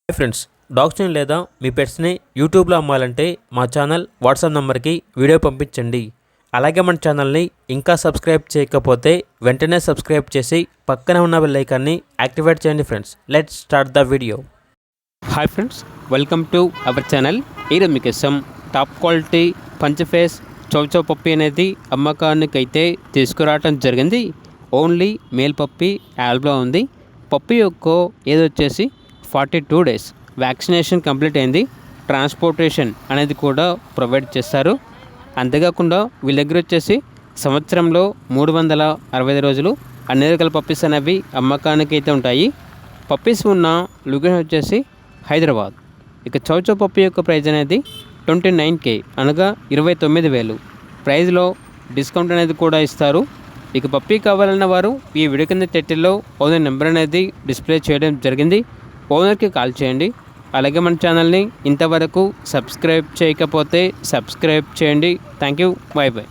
Hi friends, డాగ్స్ని లేదా మీ పెట్స్ని యూట్యూబ్లో అమ్మాలంటే మా ఛానల్ వాట్సాప్ నెంబర్కి వీడియో పంపించండి. అలాగే మన ఛానల్ని ఇంకా సబ్స్క్రైబ్ చేయకపోతే వెంటనే సబ్స్క్రైబ్ చేసి పక్కనే ఉన్న బెల్ ఐకాన్ని యాక్టివేట్ చేయండి. Friends, let's start the video. Hi friends, welcome to our channel. ఈరోజు మీకోసం టాప్ క్వాలిటీ పంచఫేస్ చౌచౌ పప్పి అనేది అమ్మకానికి అయితే తీసుకురావడం జరిగింది. ఓన్లీ మేల్ పప్పి యాల్బ్లో ఉంది. పప్పి యొక్క ఏది వచ్చేసి 42 days వ్యాక్సినేషన్ కంప్లీట్ అయింది. ట్రాన్స్పోర్టేషన్ అనేది కూడా ప్రొవైడ్ చేస్తారు. అంతేకాకుండా వీళ్ళ దగ్గర వచ్చేసి సంవత్సరంలో 365 రోజులు అన్ని రకాల పప్పీస్ అనేవి అమ్మకానికి అయితే ఉంటాయి. పప్పీస్ ఉన్న లొకేషన్ వచ్చేసి హైదరాబాద్. ఇక చౌచౌ పప్పి యొక్క ప్రైజ్ అనేది 29K అనగా 29,000. ప్రైజ్లో డిస్కౌంట్ అనేది కూడా ఇస్తారు. ఇక పప్పీ కావాలన్న వారు ఈ వీడియో కింద టైటిల్లో ఓనర్ నెంబర్ అనేది డిస్ప్లే చేయడం జరిగింది. ఓనర్కి కాల్ చేయండి. అలాగే మన ఛానల్ని ఇంతవరకు సబ్స్క్రైబ్ చేయకపోతే సబ్స్క్రైబ్ చేయండి. Thank you. By by.